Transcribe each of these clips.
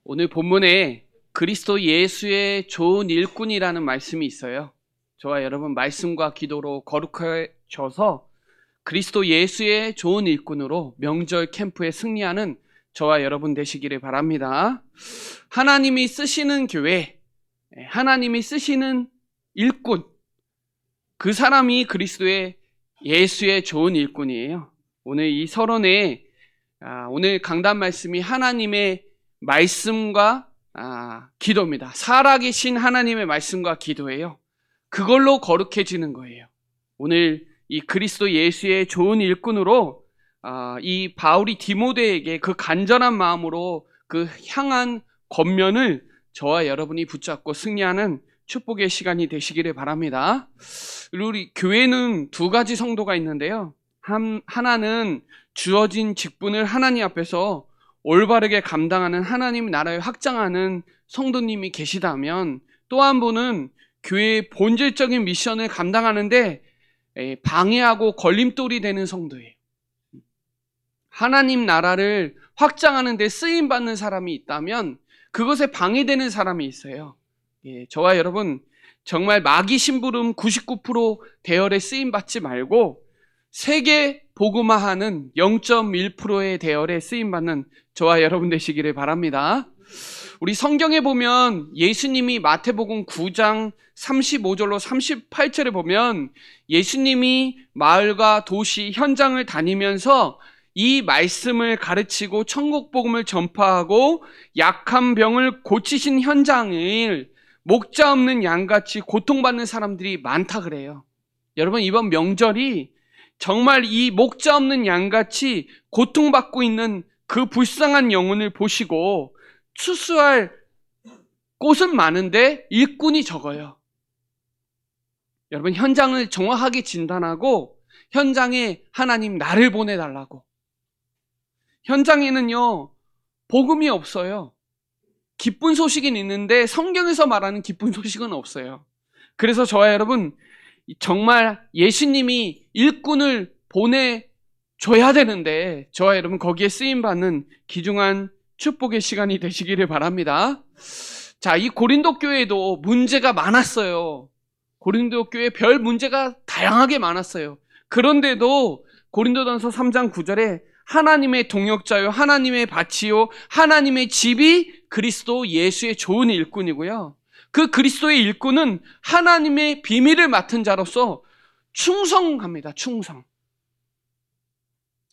오늘 본문에 그리스도 예수의 좋은 일꾼이라는 말씀이 있어요. 저와 여러분 말씀과 기도로 거룩해져서 그리스도 예수의 좋은 일꾼으로 명절 캠프에 승리하는 저와 여러분 되시기를 바랍니다. 하나님이 쓰시는 교회, 하나님이 쓰시는 일꾼, 그 사람이 그리스도의 예수의 좋은 일꾼이에요. 오늘 이 서론에 오늘 강단 말씀이 하나님의 말씀과 기도입니다. 살아계신 하나님의 말씀과 기도예요. 그걸로 거룩해지는 거예요. 오늘 이 그리스도 예수의 좋은 일꾼으로 이 바울이 디모데에게 그 간절한 마음으로 그 향한 권면을 저와 여러분이 붙잡고 승리하는 축복의 시간이 되시기를 바랍니다. 우리 교회는 두 가지 성도가 있는데요. 하나는 주어진 직분을 하나님 앞에서 올바르게 감당하는 하나님 나라를 확장하는 성도님이 계시다면, 또 한 분은 교회의 본질적인 미션을 감당하는데 방해하고 걸림돌이 되는 성도예요. 하나님 나라를 확장하는 데 쓰임받는 사람이 있다면 그것에 방해되는 사람이 있어요. 저와 여러분 정말 마귀 심부름 99% 대열에 쓰임받지 말고 세계 복음화하는 0.1%의 대열에 쓰임받는 저와 여러분 되시기를 바랍니다. 우리 성경에 보면 예수님이 마태복음 9장 35절로 38절에 보면 예수님이 마을과 도시 현장을 다니면서 이 말씀을 가르치고 천국 복음을 전파하고 약한 병을 고치신 현장을 목자 없는 양같이 고통받는 사람들이 많다 그래요. 여러분 이번 명절이 정말 이 목자 없는 양같이 고통받고 있는 그 불쌍한 영혼을 보시고 추수할 꽃은 많은데 일꾼이 적어요. 여러분 현장을 정확하게 진단하고 현장에 하나님 나를 보내달라고. 현장에는요 복음이 없어요. 기쁜 소식은 있는데 성경에서 말하는 기쁜 소식은 없어요. 그래서 저와 여러분 정말 예수님이 일꾼을 보내줘야 되는데 저와 여러분 거기에 쓰임받는 귀중한 축복의 시간이 되시기를 바랍니다. 자, 이 고린도 교회도 문제가 많았어요. 고린도 교회 별 문제가 다양하게 많았어요. 그런데도 고린도전서 3장 9절에 하나님의 동역자요, 하나님의 밭이요, 하나님의 집이 그리스도 예수의 좋은 일꾼이고요. 그 그리스도의 일꾼은 하나님의 비밀을 맡은 자로서 충성합니다. 충성.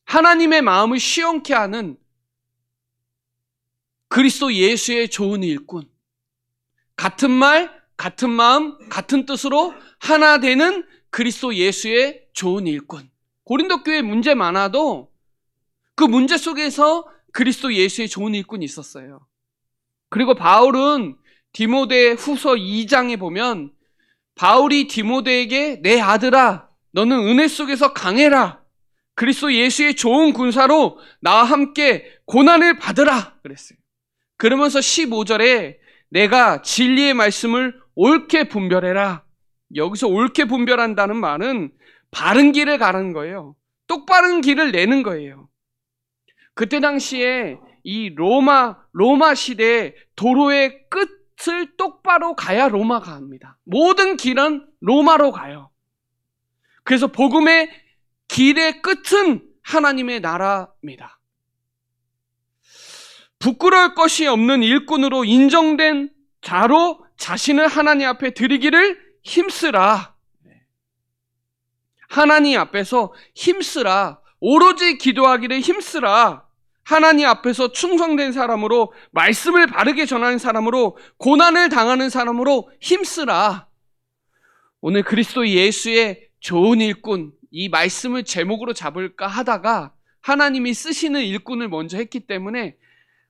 하나님의 마음을 시원케 하는 그리스도 예수의 좋은 일꾼. 같은 말, 같은 마음, 같은 뜻으로 하나 되는 그리스도 예수의 좋은 일꾼. 고린도 교회 문제 많아도 그 문제 속에서 그리스도 예수의 좋은 일꾼이 있었어요. 그리고 바울은 디모데 후서 2장에 보면 바울이 디모데에게 내 아들아 너는 은혜 속에서 강해라. 그리스도 예수의 좋은 군사로 나와 함께 고난을 받으라 그랬어요. 그러면서 15절에 내가 진리의 말씀을 옳게 분별해라. 여기서 옳게 분별한다는 말은 바른 길을 가는 거예요. 똑바른 길을 내는 거예요. 그때 당시에 이 로마 시대의 도로의 끝을 똑바로 가야 로마가 합니다. 모든 길은 로마로 가요. 그래서 복음의 길의 끝은 하나님의 나라입니다. 부끄러울 것이 없는 일꾼으로 인정된 자로 자신을 하나님 앞에 드리기를 힘쓰라. 하나님 앞에서 힘쓰라. 오로지 기도하기를 힘쓰라. 하나님 앞에서 충성된 사람으로 말씀을 바르게 전하는 사람으로 고난을 당하는 사람으로 힘쓰라. 오늘 그리스도 예수의 좋은 일꾼 이 말씀을 제목으로 잡을까 하다가 하나님이 쓰시는 일꾼을 먼저 했기 때문에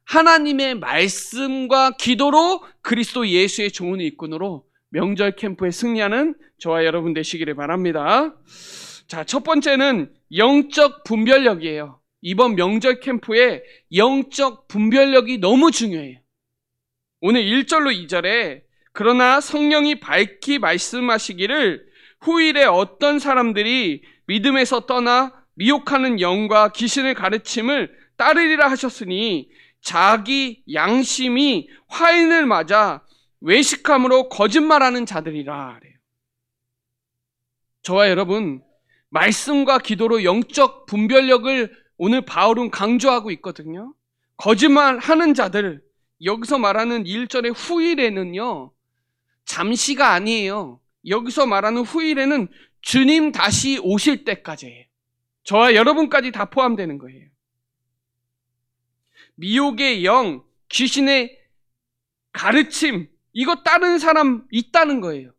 하나님의 말씀과 기도로 그리스도 예수의 좋은 일꾼으로 명절 캠프에 승리하는 저와 여러분 되시기를 바랍니다. 자, 첫 번째는 영적 분별력이에요. 이번 명절 캠프에 영적 분별력이 너무 중요해요. 오늘 1절로 2절에 그러나 성령이 밝히 말씀하시기를 후일에 어떤 사람들이 믿음에서 떠나 미혹하는 영과 귀신을 가르침을 따르리라 하셨으니 자기 양심이 화인을 맞아 외식함으로 거짓말하는 자들이라 그래요. 저와 여러분, 말씀과 기도로 영적 분별력을 오늘 바울은 강조하고 있거든요. 거짓말하는 자들, 여기서 말하는 1절의 후일에는요, 잠시가 아니에요. 여기서 말하는 후일에는 주님 다시 오실 때까지예요. 저와 여러분까지 다 포함되는 거예요. 미혹의 영, 귀신의 가르침, 이거 따르는 사람 있다는 거예요.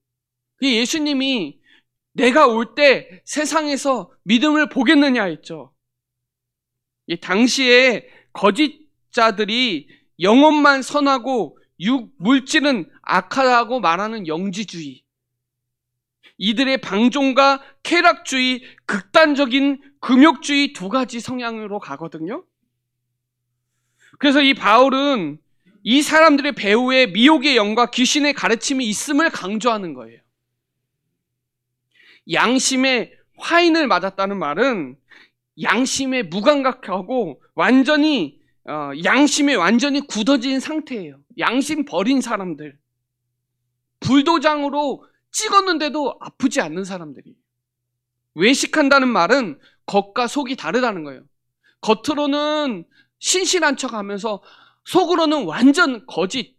예수님이 내가 올 때 세상에서 믿음을 보겠느냐 했죠. 당시에 거짓자들이 영혼만 선하고 물질은 악하다고 말하는 영지주의, 이들의 방종과 쾌락주의, 극단적인 금욕주의 두 가지 성향으로 가거든요. 그래서 이 바울은 이 사람들의 배후에 미혹의 영과 귀신의 가르침이 있음을 강조하는 거예요. 양심에 화인을 맞았다는 말은 양심에 무감각하고 양심에 완전히 굳어진 상태예요. 양심 버린 사람들, 불도장으로 찍었는데도 아프지 않는 사람들이. 외식한다는 말은 겉과 속이 다르다는 거예요. 겉으로는 신실한 척하면서 속으로는 완전 거짓,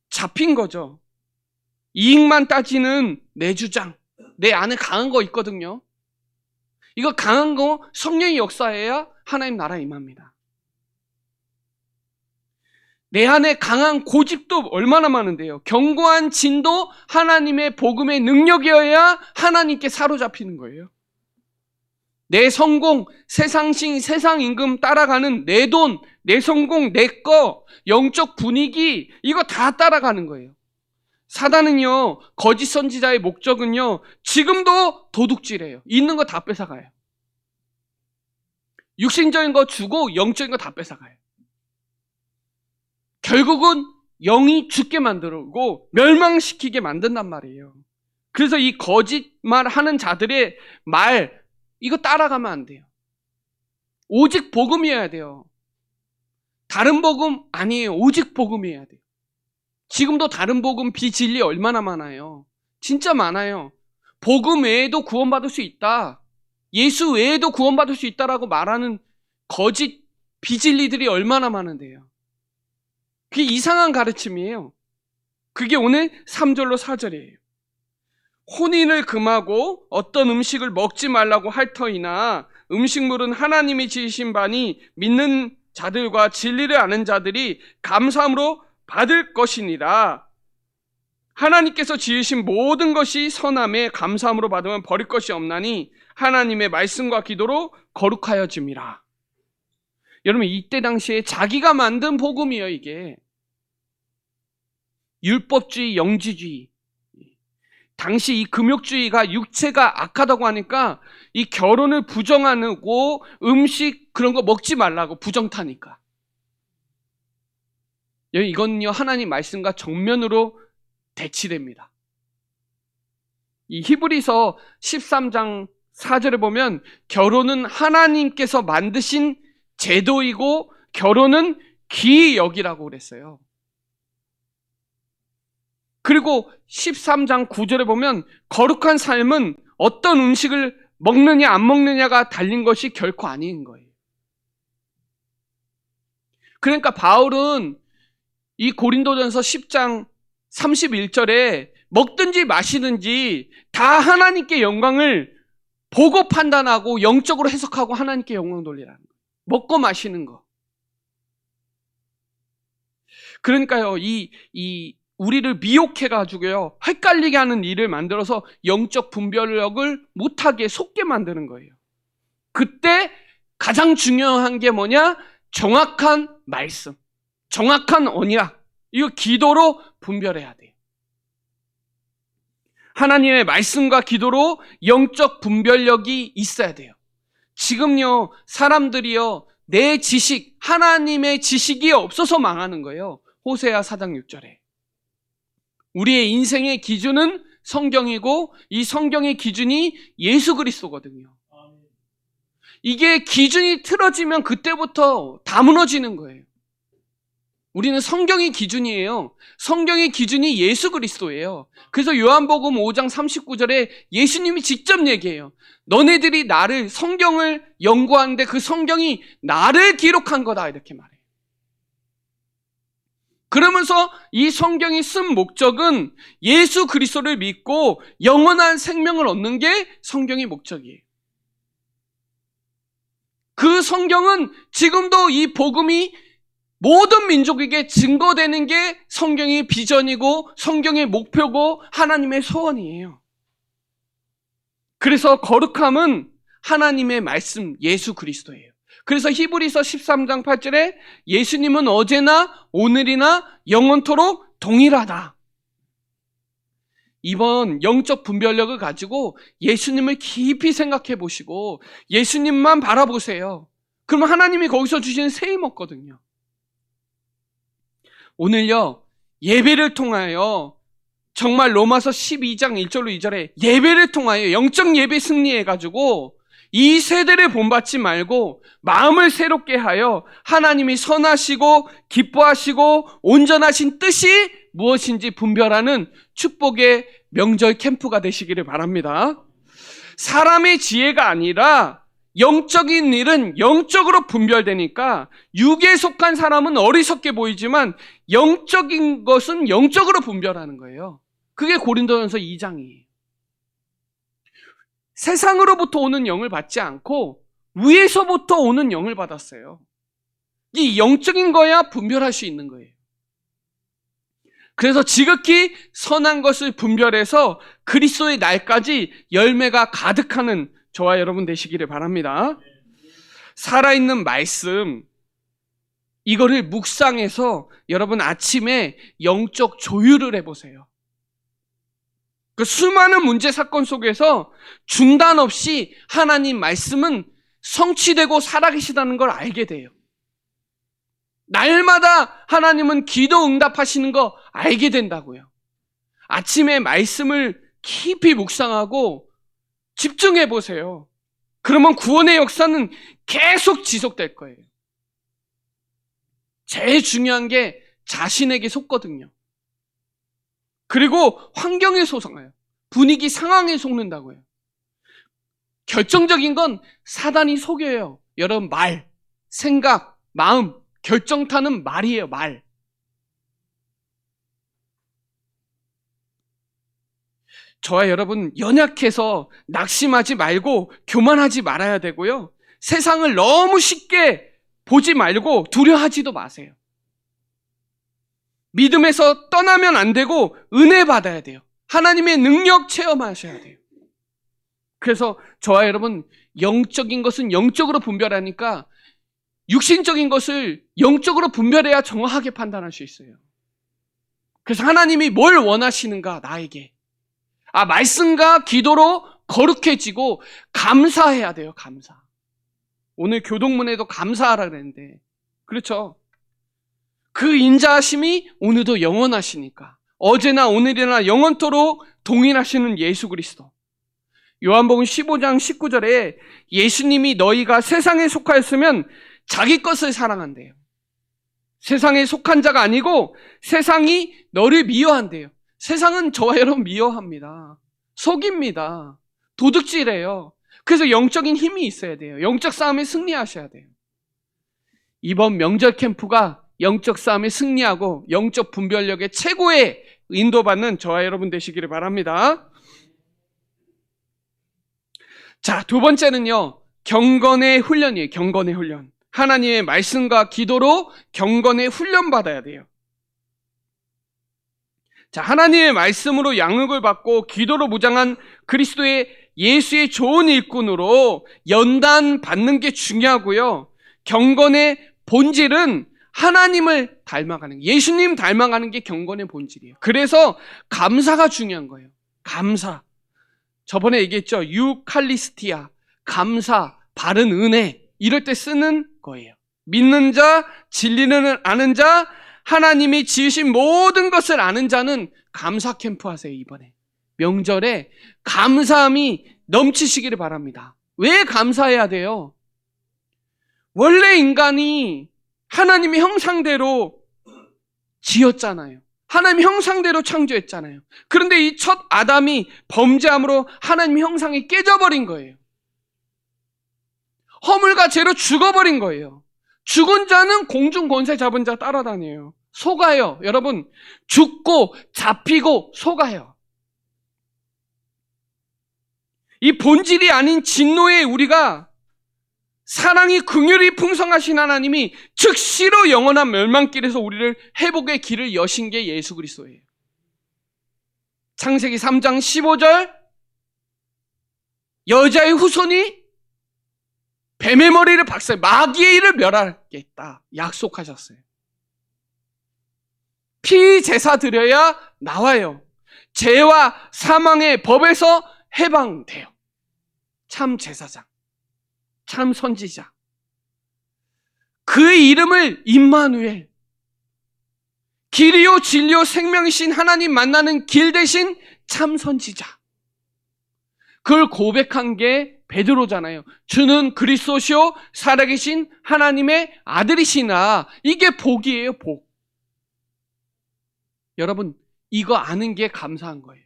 잡힌 거죠. 이익만 따지는 내 주장, 내 안에 강한 거 있거든요. 이거 강한 거 성령의 역사해야 하나님 나라 임합니다. 내 안에 강한 고집도 얼마나 많은데요. 견고한 진도 하나님의 복음의 능력이어야 하나님께 사로잡히는 거예요. 내 성공, 세상신, 세상 임금 따라가는 내 돈, 내 성공, 내 거, 영적 분위기, 이거 다 따라가는 거예요. 사단은요, 거짓 선지자의 목적은요, 지금도 도둑질해요. 있는 거 다 뺏어가요. 육신적인 거 주고 영적인 거 다 뺏어가요. 결국은 영이 죽게 만들고 멸망시키게 만든단 말이에요. 그래서 이 거짓말 하는 자들의 말, 이거 따라가면 안 돼요. 오직 복음이어야 돼요. 다른 복음 아니에요. 오직 복음이어야 돼요. 지금도 다른 복음 비진리 얼마나 많아요. 진짜 많아요. 복음 외에도 구원받을 수 있다, 예수 외에도 구원받을 수 있다라고 말하는 거짓 비진리들이 얼마나 많은데요. 그게 이상한 가르침이에요. 그게 오늘 3절로 4절이에요. 혼인을 금하고 어떤 음식을 먹지 말라고 할 터이나 음식물은 하나님이 지으신 바니 믿는 자들과 진리를 아는 자들이 감사함으로 받을 것이니라. 하나님께서 지으신 모든 것이 선함에 감사함으로 받으면 버릴 것이 없나니 하나님의 말씀과 기도로 거룩하여짐이라. 여러분, 이때 당시에 자기가 만든 복음이에요. 이게 율법주의, 영지주의, 당시 이 금욕주의가 육체가 악하다고 하니까 이 결혼을 부정하고 음식 그런 거 먹지 말라고 부정타니까. 이건요, 하나님 말씀과 정면으로 대치됩니다. 이 히브리서 13장 4절에 보면 결혼은 하나님께서 만드신 제도이고 결혼은 귀히 여기라고 그랬어요. 그리고 13장 9절에 보면 거룩한 삶은 어떤 음식을 먹느냐 안 먹느냐가 달린 것이 결코 아닌 거예요. 그러니까 바울은 이 고린도전서 10장 31절에 먹든지 마시든지 다 하나님께 영광을 보고 판단하고 영적으로 해석하고 하나님께 영광 돌리라는 거예요. 먹고 마시는 거. 그러니까요, 우리를 미혹해가지고요, 헷갈리게 하는 일을 만들어서 영적 분별력을 못하게 속게 만드는 거예요. 그때 가장 중요한 게 뭐냐? 정확한 말씀, 정확한 언약, 이거 기도로 분별해야 돼요. 하나님의 말씀과 기도로 영적 분별력이 있어야 돼요. 지금요, 사람들이요, 내 지식, 하나님의 지식이 없어서 망하는 거예요. 호세아 4장 6절에. 우리의 인생의 기준은 성경이고 이 성경의 기준이 예수 그리스도거든요. 이게 기준이 틀어지면 그때부터 다 무너지는 거예요. 우리는 성경이 기준이에요. 성경의 기준이 예수 그리스도예요. 그래서 요한복음 5장 39절에 예수님이 직접 얘기해요. 너네들이 나를, 성경을 연구하는데 그 성경이 나를 기록한 거다, 이렇게 말해요. 그러면서 이 성경이 쓴 목적은 예수 그리스도를 믿고 영원한 생명을 얻는 게 성경의 목적이에요. 그 성경은 지금도 이 복음이 모든 민족에게 증거되는 게 성경의 비전이고 성경의 목표고 하나님의 소원이에요. 그래서 거룩함은 하나님의 말씀 예수 그리스도예요. 그래서 히브리서 13장 8절에 예수님은 어제나 오늘이나 영원토록 동일하다. 이번 영적 분별력을 가지고 예수님을 깊이 생각해 보시고 예수님만 바라보세요. 그러면 하나님이 거기서 주시는 세임 없거든요. 오늘요, 예배를 통하여 정말 로마서 12장 1절로 2절에 예배를 통하여 영적 예배 승리해가지고 이 세대를 본받지 말고 마음을 새롭게 하여 하나님이 선하시고 기뻐하시고 온전하신 뜻이 무엇인지 분별하는 축복의 명절 캠프가 되시기를 바랍니다. 사람의 지혜가 아니라 영적인 일은 영적으로 분별되니까 육에 속한 사람은 어리석게 보이지만 영적인 것은 영적으로 분별하는 거예요. 그게 고린도전서 2장이에요. 세상으로부터 오는 영을 받지 않고 위에서부터 오는 영을 받았어요. 이 영적인 거야 분별할 수 있는 거예요. 그래서 지극히 선한 것을 분별해서 그리스도의 날까지 열매가 가득하는 저와 여러분 되시기를 바랍니다. 살아있는 말씀, 이거를 묵상해서 여러분 아침에 영적 조율을 해보세요. 그 수많은 문제 사건 속에서 중단 없이 하나님 말씀은 성취되고 살아계시다는 걸 알게 돼요. 날마다 하나님은 기도 응답하시는 거 알게 된다고요. 아침에 말씀을 깊이 묵상하고 집중해 보세요. 그러면 구원의 역사는 계속 지속될 거예요. 제일 중요한 게 자신에게 속거든요. 그리고 환경에 속아요. 분위기 상황에 속는다고요. 결정적인 건 사단이 속여요. 여러분 말, 생각, 마음, 결정타는 말이에요. 말. 저와 여러분 연약해서 낙심하지 말고 교만하지 말아야 되고요. 세상을 너무 쉽게 보지 말고 두려워하지도 마세요. 믿음에서 떠나면 안 되고 은혜 받아야 돼요. 하나님의 능력 체험하셔야 돼요. 그래서 저와 여러분 영적인 것은 영적으로 분별하니까 육신적인 것을 영적으로 분별해야 정확하게 판단할 수 있어요. 그래서 하나님이 뭘 원하시는가 나에게. 말씀과 기도로 거룩해지고 감사해야 돼요. 감사. 오늘 교동문에도 감사하라 그랬는데 그렇죠. 그 인자하심이 오늘도 영원하시니까 어제나 오늘이나 영원토록 동일하시는 예수 그리스도. 요한복음 15장 19절에 예수님이 너희가 세상에 속하였으면 자기 것을 사랑한대요. 세상에 속한 자가 아니고 세상이 너를 미워한대요. 세상은 저와 여러분 미워합니다. 속입니다. 도둑질해요. 그래서 영적인 힘이 있어야 돼요. 영적 싸움에 승리하셔야 돼요. 이번 명절 캠프가 영적 싸움에 승리하고 영적 분별력의 최고의 인도받는 저와 여러분 되시기를 바랍니다. 자, 두 번째는요. 경건의 훈련이에요. 경건의 훈련. 하나님의 말씀과 기도로 경건의 훈련 받아야 돼요. 자, 하나님의 말씀으로 양육을 받고 기도로 무장한 그리스도의 예수의 좋은 일꾼으로 연단 받는 게 중요하고요. 경건의 본질은 하나님을 닮아가는, 예수님 닮아가는 게 경건의 본질이에요. 그래서 감사가 중요한 거예요. 감사. 저번에 얘기했죠. 유칼리스티아, 감사, 바른 은혜, 이럴 때 쓰는 거예요. 믿는 자, 진리는 아는 자, 하나님이 지으신 모든 것을 아는 자는 감사 캠프 하세요. 이번에 명절에 감사함이 넘치시기를 바랍니다. 왜 감사해야 돼요? 원래 인간이 하나님의 형상대로 지었잖아요. 하나님 형상대로 창조했잖아요. 그런데 이 첫 아담이 범죄함으로 하나님 형상이 깨져버린 거예요. 허물과 죄로 죽어버린 거예요. 죽은 자는 공중 권세 잡은 자 따라다녀요. 속아요. 여러분, 죽고 잡히고 속아요. 이 본질이 아닌 진노의 우리가 사랑이 긍휼이 풍성하신 하나님이 즉시로 영원한 멸망길에서 우리를 회복의 길을 여신 게 예수 그리스도예요. 창세기 3장 15절 여자의 후손이 뱀의 머리를 박살 마귀의 일을 멸하겠다 약속하셨어요. 피 제사 드려야 나와요. 죄와 사망의 법에서 해방돼요. 참 제사장, 참 선지자. 그의 이름을 임마누엘, 길이요 진리요 생명이신 하나님 만나는 길 대신 참 선지자. 그걸 고백한 게 베드로잖아요. 주는 그리스도시요 살아계신 하나님의 아들이시나. 이게 복이에요, 복. 여러분, 이거 아는 게 감사한 거예요.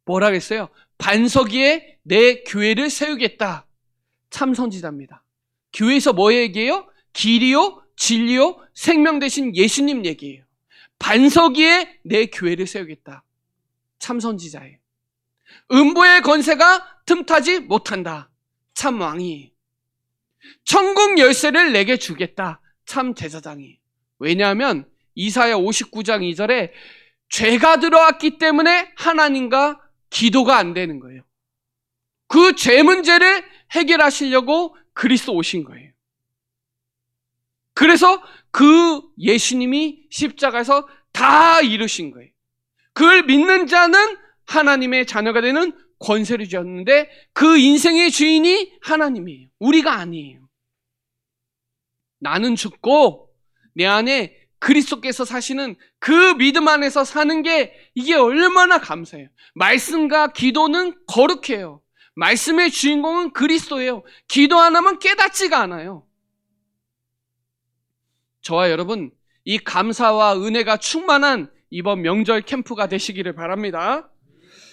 뭐라겠어요? 반석 위에 내 교회를 세우겠다. 참 선지자입니다. 교회에서 뭐 얘기해요? 길이요 진리요 생명 되신 예수님 얘기예요. 반석 위에 내 교회를 세우겠다. 참 선지자예요. 음보의 권세가 틈타지 못한다. 참 왕이에요. 천국 열쇠를 내게 주겠다. 참 제사장이에요. 왜냐하면 이사야 59장 2절에 죄가 들어왔기 때문에 하나님과 기도가 안 되는 거예요. 그 죄 문제를 해결하시려고 그리스도 오신 거예요. 그래서 그 예수님이 십자가에서 다 이루신 거예요. 그걸 믿는 자는 하나님의 자녀가 되는 권세를 주었는데 그 인생의 주인이 하나님이에요. 우리가 아니에요. 나는 죽고 내 안에 그리스도께서 사시는 그 믿음 안에서 사는 게 이게 얼마나 감사해요. 말씀과 기도는 거룩해요. 말씀의 주인공은 그리스도예요. 기도 안 하면 깨닫지가 않아요. 저와 여러분, 이 감사와 은혜가 충만한 이번 명절 캠프가 되시기를 바랍니다.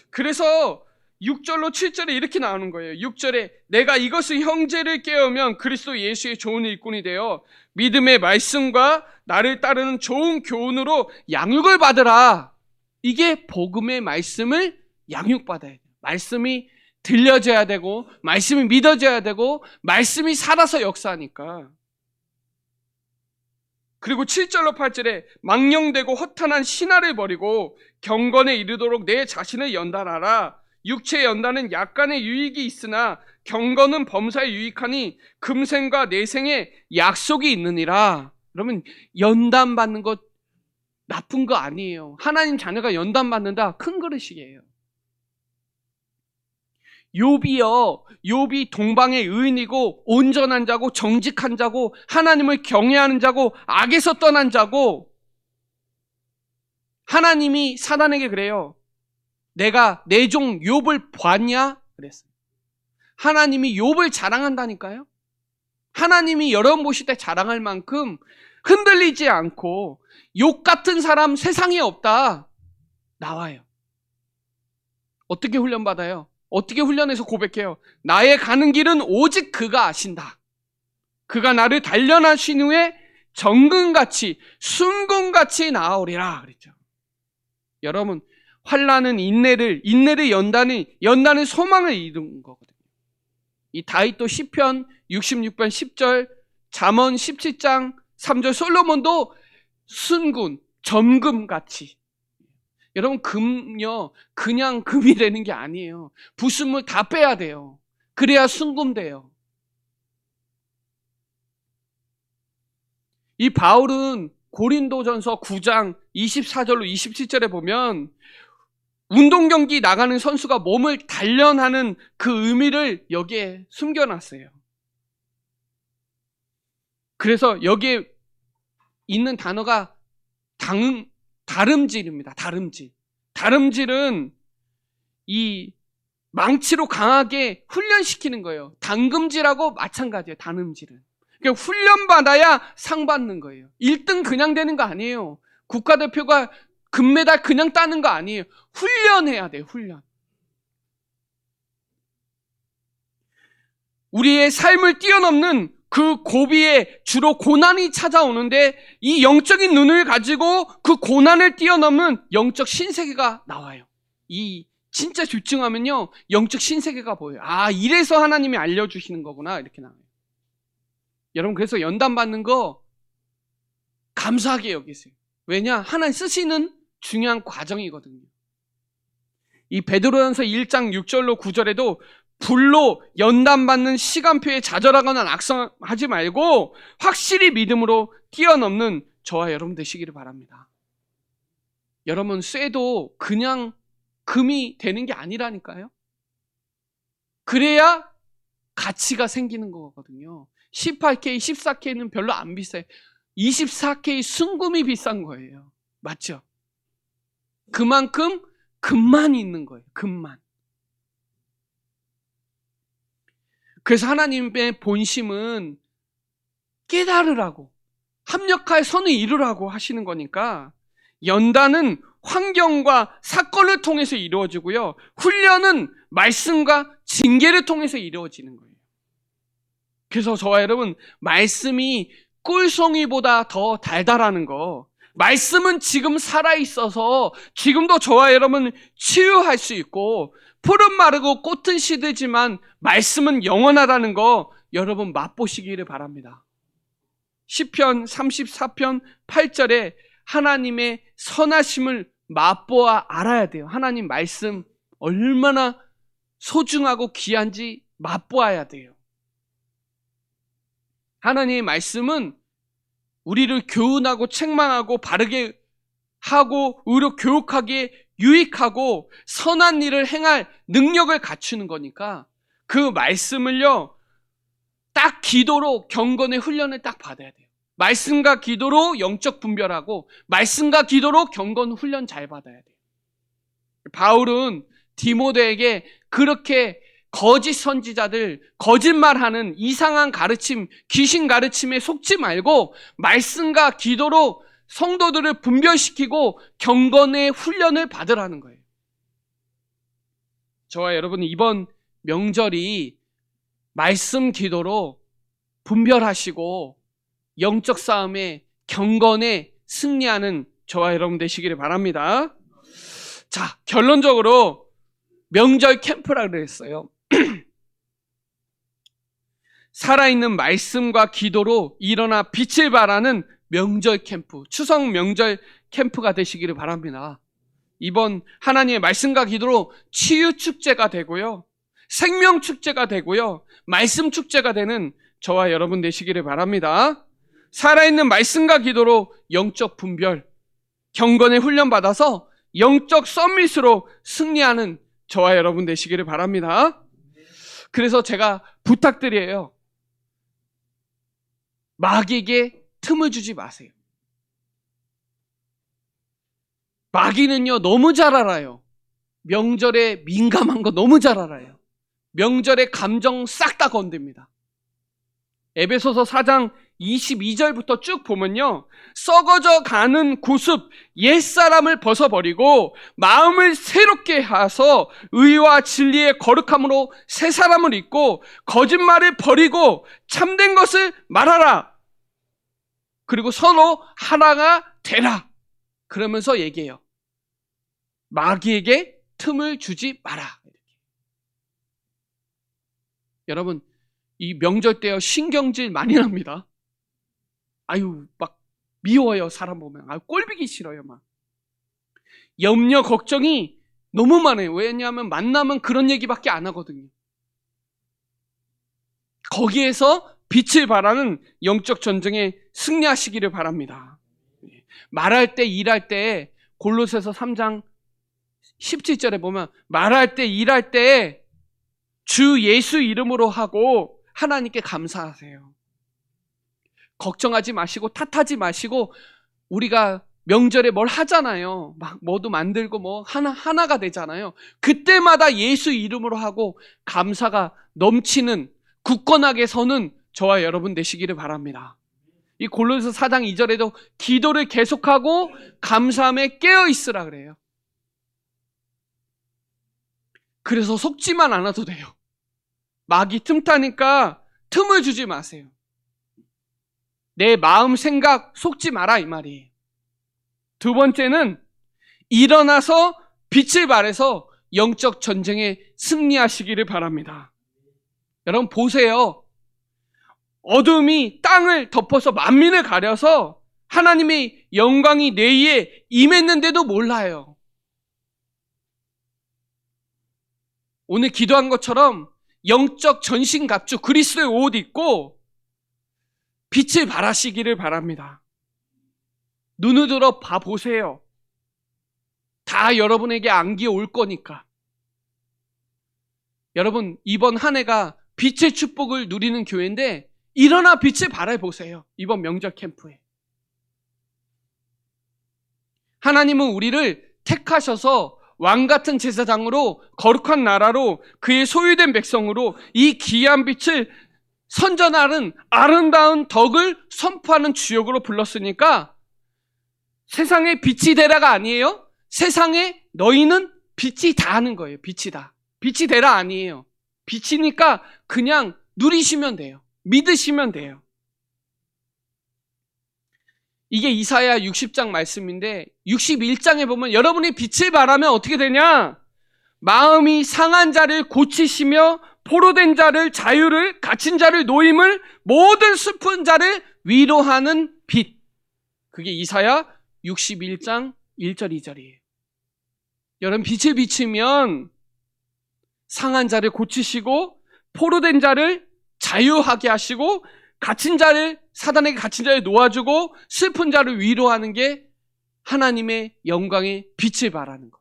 그래서 6절로 7절에 이렇게 나오는 거예요. 6절에 내가 이것을 형제를 깨우면 그리스도 예수의 좋은 일꾼이 되어 믿음의 말씀과 나를 따르는 좋은 교훈으로 양육을 받으라. 이게 복음의 말씀을 양육받아야 돼요. 말씀이 들려져야 되고 말씀이 믿어져야 되고 말씀이 살아서 역사하니까. 그리고 7절로 8절에 망령되고 허탄한 신화를 버리고 경건에 이르도록 내 자신을 연단하라. 육체의 연단은 약간의 유익이 있으나 경건은 범사에 유익하니 금생과 내생에 약속이 있느니라. 여러분, 연단받는 것 나쁜 거 아니에요. 하나님 자녀가 연단받는다 큰 그릇이에요. 욥이 동방의 의인이고 온전한 자고 정직한 자고 하나님을 경외하는 자고 악에서 떠난 자고, 하나님이 사단에게 그래요. 내가 내 종 욥을 봤냐? 그랬어요. 하나님이 욥을 자랑한다니까요. 하나님이 여러분 보실 때 자랑할 만큼 흔들리지 않고 욥 같은 사람 세상에 없다. 나와요. 어떻게 훈련받아요? 어떻게 훈련해서 고백해요? 나의 가는 길은 오직 그가 아신다. 그가 나를 단련하신 후에 정금같이 순금같이 나아오리라 그랬죠. 여러분, 환난은 인내를 연단은 소망을 이룬 거거든요. 이 다윗도 시편 66편 10절, 잠언 17장 3절, 솔로몬도 순금, 점금같이. 여러분, 금요 그냥 금이 되는 게 아니에요. 부순물 다 빼야 돼요. 그래야 순금 돼요. 이 바울은 고린도전서 9장 24절로 27절에 보면 운동 경기 나가는 선수가 몸을 단련하는 그 의미를 여기에 숨겨놨어요. 그래서 여기에 있는 단어가 다름질입니다. 다름질은 이 망치로 강하게 훈련시키는 거예요. 당금질하고 마찬가지예요. 다름질은. 그러니까 훈련받아야 상 받는 거예요. 1등 그냥 되는 거 아니에요. 국가대표가 금메달 그냥 따는 거 아니에요. 훈련해야 돼요. 훈련. 우리의 삶을 뛰어넘는 그 고비에 주로 고난이 찾아오는데, 이 영적인 눈을 가지고 그 고난을 뛰어넘는 영적 신세계가 나와요. 이 진짜 집중하면요, 영적 신세계가 보여요. 아, 이래서 하나님이 알려주시는 거구나, 이렇게 나와요. 여러분, 그래서 연단 받는 거 감사하게 여기세요. 왜냐? 하나님 쓰시는 중요한 과정이거든요. 이 베드로전서 1장 6절로 9절에도 불로 연단받는 시간표에 좌절하거나 낙성하지 말고 확실히 믿음으로 뛰어넘는 저와 여러분 되시기를 바랍니다. 여러분, 쇠도 그냥 금이 되는 게 아니라니까요. 그래야 가치가 생기는 거거든요. 18K, 14K는 별로 안 비싸요. 24K 순금이 비싼 거예요. 맞죠? 그만큼 금만 있는 거예요. 금만. 그래서 하나님의 본심은 깨달으라고, 합력할 선을 이루라고 하시는 거니까, 연단은 환경과 사건을 통해서 이루어지고요, 훈련은 말씀과 징계를 통해서 이루어지는 거예요. 그래서 저와 여러분, 말씀이 꿀송이보다 더 달달하는 거, 말씀은 지금 살아있어서 지금도 저와 여러분 치유할 수 있고, 풀은 마르고 꽃은 시들지만 말씀은 영원하다는 거 여러분 맛보시기를 바랍니다. 시편 34편 8절에 하나님의 선하심을 맛보아 알아야 돼요. 하나님 말씀 얼마나 소중하고 귀한지 맛보아야 돼요. 하나님의 말씀은 우리를 교훈하고 책망하고 바르게 하고 의로 교육하기에 유익하고 선한 일을 행할 능력을 갖추는 거니까, 그 말씀을요 딱 기도로 경건의 훈련을 딱 받아야 돼요. 말씀과 기도로 영적 분별하고, 말씀과 기도로 경건 훈련 잘 받아야 돼요. 바울은 디모데에게 그렇게 거짓 선지자들, 거짓말하는 이상한 가르침, 귀신 가르침에 속지 말고 말씀과 기도로 성도들을 분별시키고 경건의 훈련을 받으라는 거예요. 저와 여러분이 이번 명절이 말씀 기도로 분별하시고 영적 싸움에 경건에 승리하는 저와 여러분 되시기를 바랍니다. 자, 결론적으로 명절 캠프라 그랬어요. 살아있는 말씀과 기도로 일어나 빛을 발하는 명절 캠프, 추석 명절 캠프가 되시기를 바랍니다. 이번 하나님의 말씀과 기도로 치유 축제가 되고요, 생명 축제가 되고요, 말씀 축제가 되는 저와 여러분 되시기를 바랍니다. 살아있는 말씀과 기도로 영적 분별, 경건의 훈련 받아서 영적 서밋으로 승리하는 저와 여러분 되시기를 바랍니다. 그래서 제가 부탁드려요. 마귀에게 틈을 주지 마세요. 마귀는요 너무 잘 알아요. 명절에 민감한 거 너무 잘 알아요. 명절에 감정 싹 다 건듭니다. 에베소서 4장 22절부터 쭉 보면요, 썩어져 가는 구습 옛사람을 벗어버리고 마음을 새롭게 하서 의와 진리의 거룩함으로 새 사람을 입고 거짓말을 버리고 참된 것을 말하라. 그리고 서로 하나가 되라. 그러면서 얘기해요. 마귀에게 틈을 주지 마라. 여러분, 이 명절 때요 신경질 많이 납니다. 아유, 막 미워요. 사람 보면. 아유, 꼴보기 싫어요. 막 염려 걱정이 너무 많아요. 왜냐하면 만나면 그런 얘기밖에 안 하거든요. 거기에서 빛을 발하는 영적 전쟁에 승리하시기를 바랍니다. 말할 때 일할 때 골로새서 3장 17절에 보면 말할 때 일할 때 주 예수 이름으로 하고 하나님께 감사하세요. 걱정하지 마시고 탓하지 마시고, 우리가 명절에 뭘 하잖아요. 막 뭐도 만들고 뭐 하나가 되잖아요. 그때마다 예수 이름으로 하고 감사가 넘치는 굳건하게 서는 저와 여러분 되시기를 바랍니다. 이 골로새 4장 2절에도 기도를 계속하고 감사함에 깨어 있으라 그래요. 그래서 속지만 않아도 돼요. 마귀 틈타니까 틈을 주지 마세요. 내 마음 생각 속지 마라 이 말이에요. 두 번째는 일어나서 빛을 발해서 영적 전쟁에 승리하시기를 바랍니다. 여러분 보세요. 어둠이 땅을 덮어서 만민을 가려서 하나님의 영광이 내 위에 임했는데도 몰라요. 오늘 기도한 것처럼 영적 전신갑주 그리스도의 옷 입고 빛을 발하시기를 바랍니다. 눈을 들어 봐보세요. 다 여러분에게 안기 올 거니까. 여러분 이번 한 해가 빛의 축복을 누리는 교회인데 일어나 빛을 발해보세요. 이번 명절 캠프에. 하나님은 우리를 택하셔서 왕같은 제사장으로 거룩한 나라로 그의 소유된 백성으로 이 귀한 빛을 선전하는 아름다운 덕을 선포하는 주역으로 불렀으니까 세상에 빛이 되라가 아니에요. 세상에 너희는 빛이 다 하는 거예요. 빛이다. 빛이 되라 아니에요. 빛이니까 그냥 누리시면 돼요. 믿으시면 돼요. 이게 이사야 60장 말씀인데 61장에 보면 여러분이 빛을 발하면 어떻게 되냐? 마음이 상한 자를 고치시며 포로된 자를 자유를 갇힌 자를 노임을 모든 슬픈 자를 위로하는 빛. 그게 이사야 61장 1절 2절이에요. 여러분 빛을 비추면 상한 자를 고치시고 포로된 자를 자유하게 하시고 갇힌 자를 사단에게 갇힌 자를 놓아주고 슬픈 자를 위로하는 게 하나님의 영광의 빛을 발하는 것.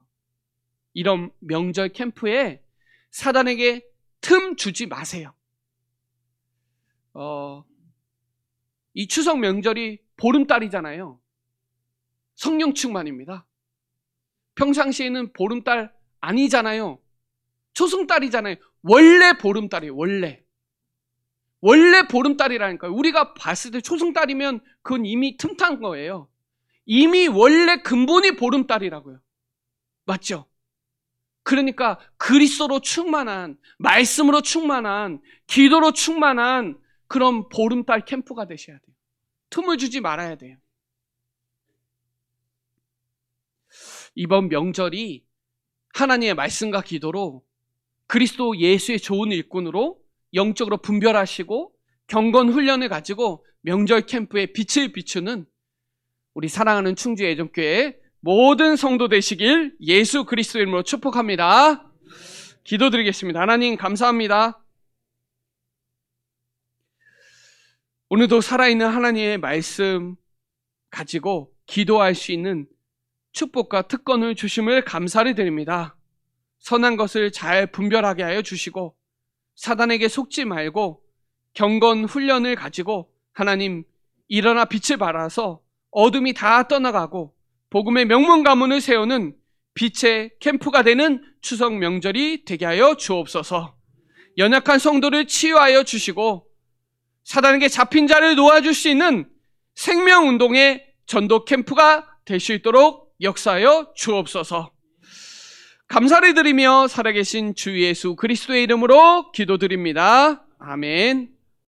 이런 명절 캠프에 사단에게 틈 주지 마세요. 이 추석 명절이 보름달이잖아요. 성령 충만입니다. 평상시에는 보름달 아니잖아요. 초승달이잖아요. 원래 보름달이에요. 원래 보름달이라니까요. 우리가 봤을 때 초승달이면 그건 이미 틈탄 거예요. 이미 원래 근본이 보름달이라고요. 맞죠? 그러니까 그리스도로 충만한, 말씀으로 충만한, 기도로 충만한 그런 보름달 캠프가 되셔야 돼요. 틈을 주지 말아야 돼요. 이번 명절이 하나님의 말씀과 기도로 그리스도 예수의 좋은 일꾼으로 영적으로 분별하시고 경건 훈련을 가지고 명절 캠프에 빛을 비추는 우리 사랑하는 충주 예정교회 모든 성도 되시길 예수 그리스도 이름으로 축복합니다. 기도드리겠습니다. 하나님 감사합니다. 오늘도 살아있는 하나님의 말씀 가지고 기도할 수 있는 축복과 특권을 주심을 감사를 드립니다. 선한 것을 잘 분별하게 하여 주시고 사단에게 속지 말고 경건 훈련을 가지고 하나님 일어나 빛을 발하서 어둠이 다 떠나가고 복음의 명문 가문을 세우는 빛의 캠프가 되는 추석 명절이 되게 하여 주옵소서. 연약한 성도를 치유하여 주시고 사단에게 잡힌 자를 놓아줄 수 있는 생명운동의 전도 캠프가 될 수 있도록 역사하여 주옵소서. 감사를 드리며 살아계신 주 예수 그리스도의 이름으로 기도드립니다. 아멘.